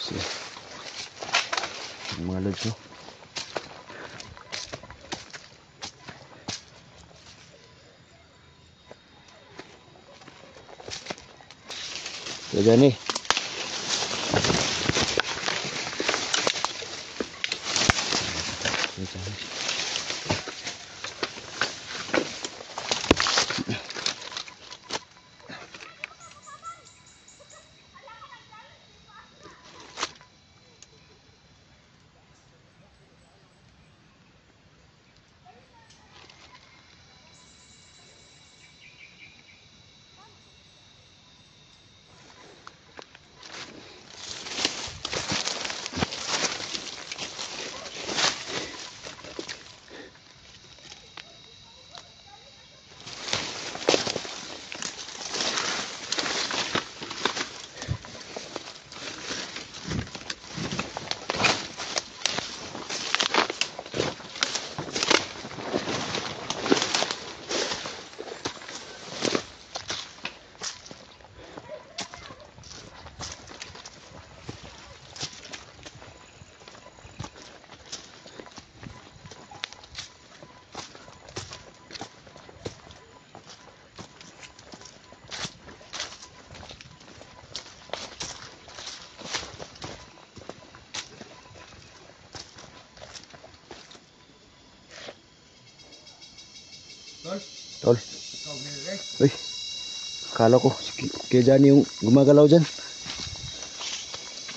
Sige. Mga lods no. So dyan eh. Tol. Uy. Kala ko kaya dyan yung gumagalaw dyan.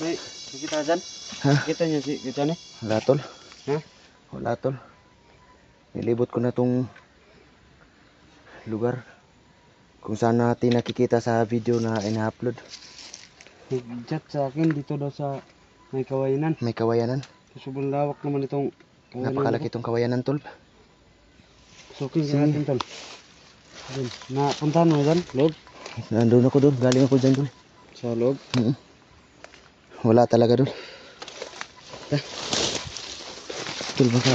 May kita dyan? Ha? Kita niya si kita ni? Wala tol. Ha? Wala tol. Nilibot ko na tong lugar kung saan natin nakikita sa video na ina-upload. Nag-chat sa akin dito daw sa may kawayanan. May kawayanan. Sobrang lawak naman itong kawayanan. Napakalaki itong kawayanan tol. Suking sa atin tol. Dun. Napuntahan mo dyan? Loob? Nandun ako doon. Galing ako dyan tol. Sa loob? Wala talaga doon. Tol baka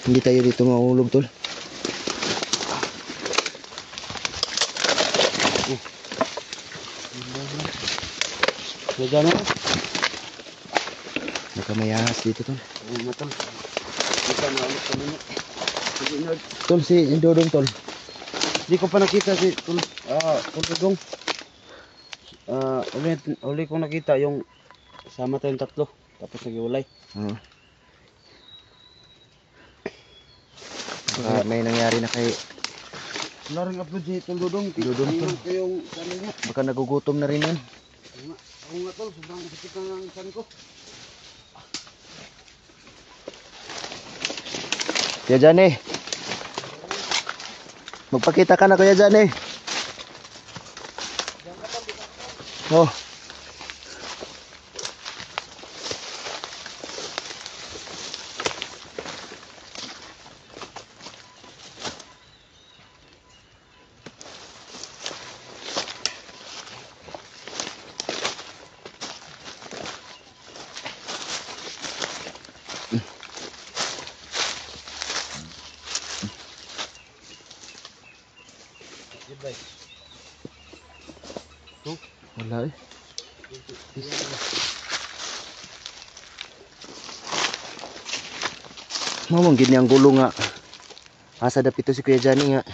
hindi tayo dito maulog tol. Dyan ako? Baka may ahas dito tol. Matol. Kita na ulit kami niya. Tol si Dodong tol. Di ko pa nakita si Dodong. Uli ko nakita yung sama tayong tatlo. Tapos nag-iulay. Baka may nangyari na kay Wala rin upload si Dodong. Dodong tol. Tingnan ko yung channel niya. Baka nagugutom na rin yan. Ako nga tol, sobrang sakit ng tiyan ko. Kuya Johnny. Magpakita ka na Kuya Johnny. Oh. Wala eh. Mamang gini ang gulo nga. Asa dapito si Kuya Johnny nga.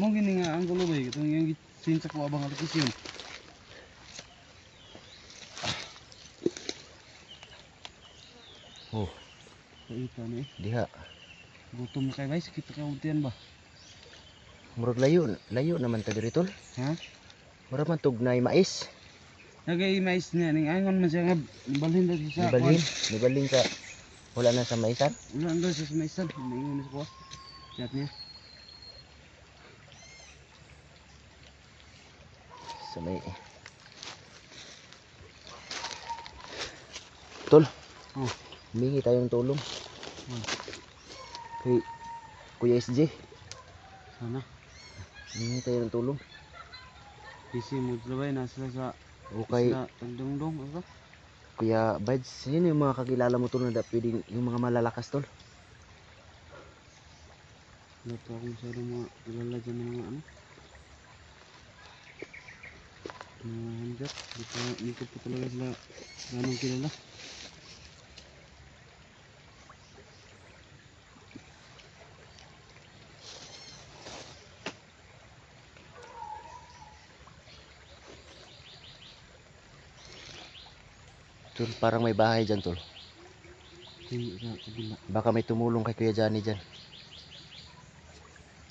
Mong gini nga ang gulo ba itong yung sinsa ko abang alikis yun. Oh, Kaita na eh. diha. Gutom kay guys, kita kauntian ba? Murag layo naman ta diri tol. Ha? Murag man tugnay mais. Nagay-mais niya ning angon man siya nga balhin daw siya sa Nibalhin sa wala na sa maisan. Wala daw siya sa maisan, maingon sa kuha. Chat niya. Sa may Tol. Oh. Humingi tayong tulong. Kay Kuya SJ. Sana. Humingi tayo ng tulong. Busy mo trabay nasa sa Okay. isla Tagdungdong ano? Kuya Bads, sino yung mga kakilala mo tol na pwedeng yung mga malalakas tol? Wala pa akong masyadong mga kilala dyan ng mga ano. Hanggat. Hindi ko pa talaga sila ganong kilala. Tol, parang may bahay dyan, tol. Hindi sa kabila. Baka may tumulong kay Kuya Johnny dyan.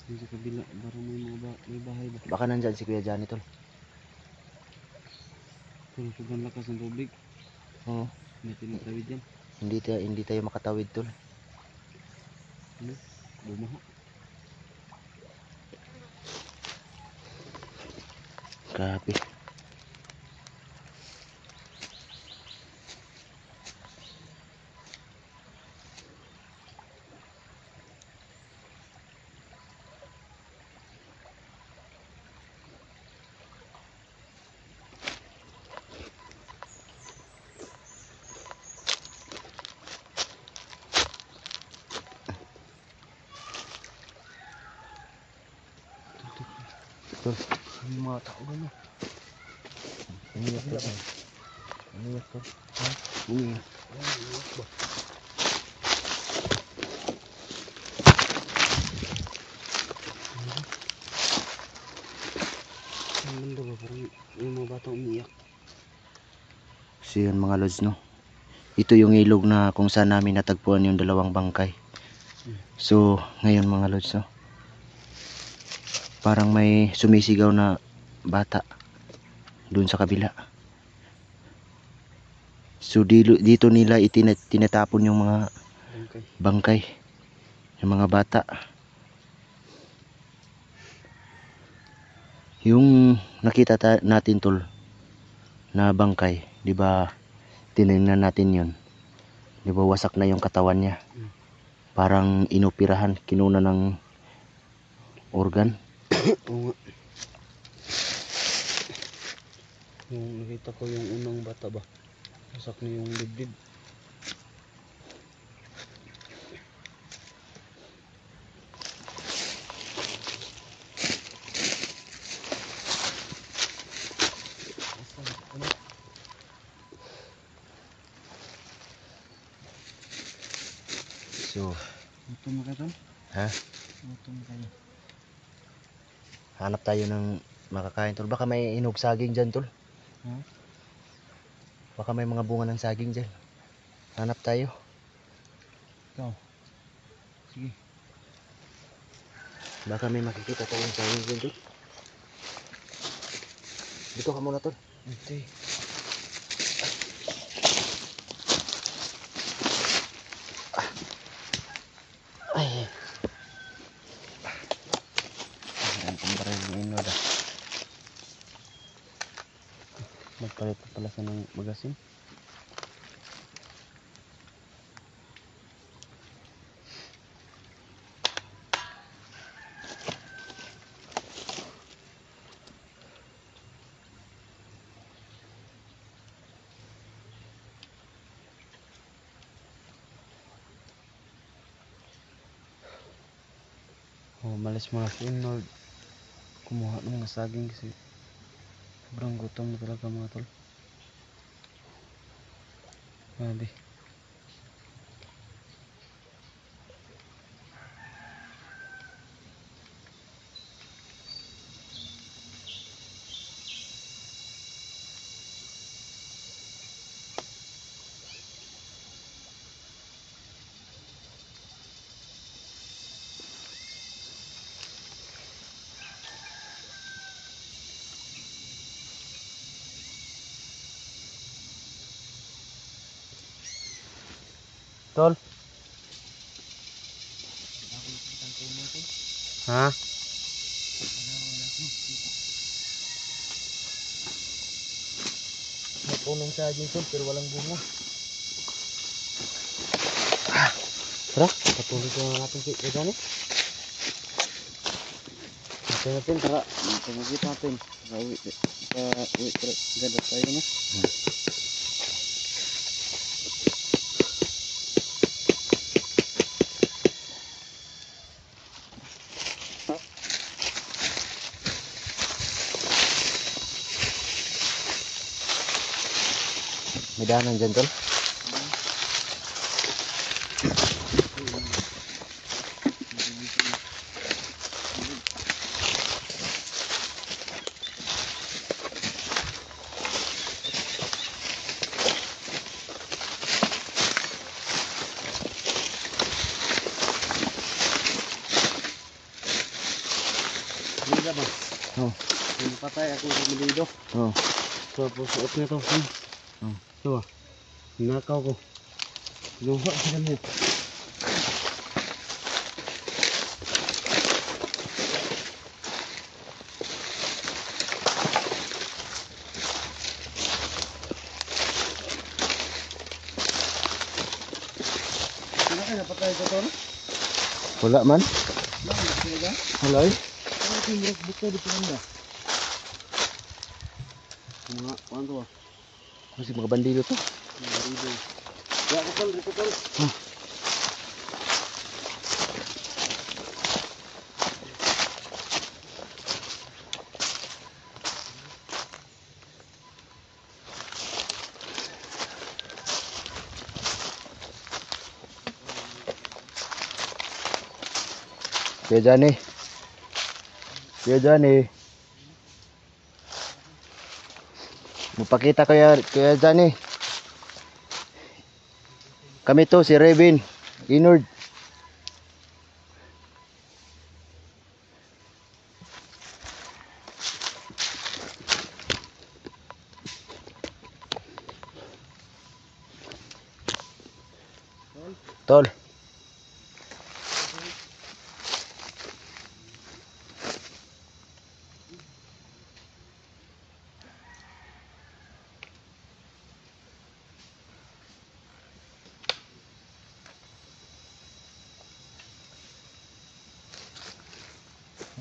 Hindi sa kabila. Parang may mga may bahay ba? Baka nandyan si Kuya Johnny, tol. Kung sobrang lakas ng tubig. Oo. May tinatawid yan. Hindi tayo makatawid, tol. Ano? Bumaha. Grabe. Tol, may mga tao na. Umiyak, tol. Umiyak, tol. Ha? Umiyak. Umiyak ba? Ang ganda ba? Parang yung mga batang umiiyak. So yun mga lods, no? Ito yung ilog na kung saan namin natagpuan yung dalawang bangkay. So ngayon mga lods, no? Parang may sumisigaw na bata dun sa kabila. So dito nila tinatapon yung mga bangkay, yung mga bata. Yung nakita natin, tol, na bangkay, di ba? Tinignan natin yun, di ba? Wasak na yung katawan niya. Parang inoperahan, kinuna ng organ. Oo nga. Yung nakita ko yung unang bata ba? Wasak na yung dibdib. So, Gutom ka, Tol? ha? Gutom kayo. Hanap tayo ng makakain, tol. Baka may hinog saging dyan, tol. Ha? Baka may mga bunga ng saging dyan. Hanap tayo. Ikaw? Sige. Baka may makikita tayong saging dyan, tol. Dito ka muna, tol. Ito eh. Ay. Ang kumbaran ng inod, ah. Magpalit pa pala sa ng magasin. Oh, malis mga sinod. Kumuha ng mga saging kasi sobrang gutom na talaga mga tol. Grabe. Tol. Ha? May punong saging, tol, pero walang bunga. Tara, patuloy ko na natin kay Gani. Natin, tara. Tumagit natin. Uwi, tara. Ganda tayo na. May daanan dyan, tol. Hindi ba? Oh. Yung patay ako sa milido. Oh. So, pusuot na to. Oh. Ito ah. Hinakaw ko. Luha ko ganyan. Sino ka napatay ko to? Wala man. Bakit sila? Wala eh. Ano ito yung buto dito ba? Mga, ano to ah? Kasi mga bandido to. Dito. Ya, kutol, dito kutol. Kuya Johnny. Kuya Johnny. Mupakita Kuya Johnny. Kami to, si Revin. Inord. Tol.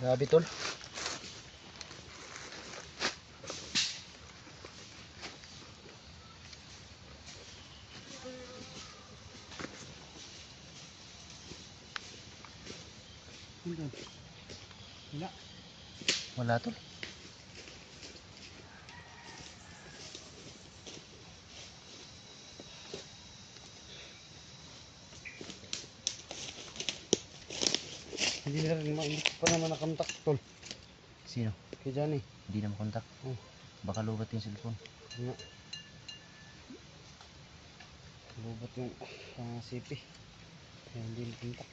Grabe tol. Wala. Wala tol. Hindi na rin hindi ko pa naman nakontak tol. Sino? Kay Johnny. Hindi na makontak. Oh. Baka lubat yung cellphone. Nga. Lubot yung sipi. Kaya hindi nakontak.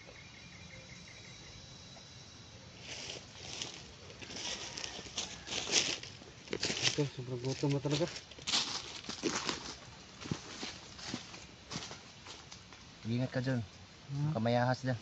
Ito, sobrang gutom na talaga. Ingat ka dyan. Kamayahas dyan.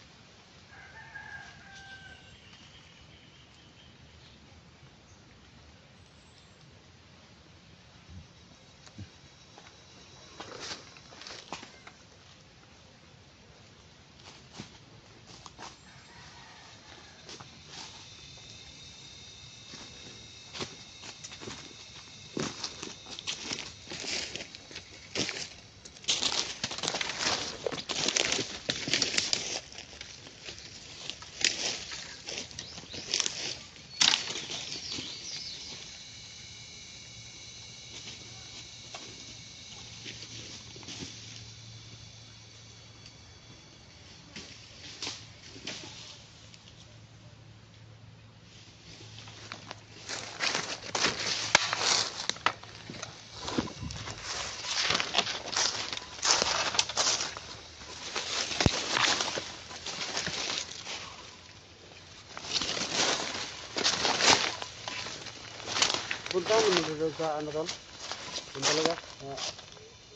Punta mo dito sa ano tol? Yung talaga.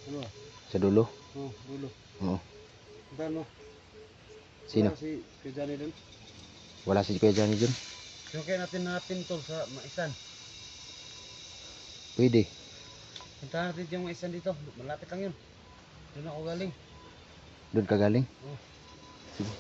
Ano? Sa dulo. Oh, dulo. Oo. Punta mo. Sino? Wala si Kay Johnny dun. Wala si Kuya Johnny dyan. So kaya natin tol sa Maisan. Pwede. Punta natin yung Maisan dito. Malapit lang yun. Doon ako galing. Doon ka galing. Oh. Sige.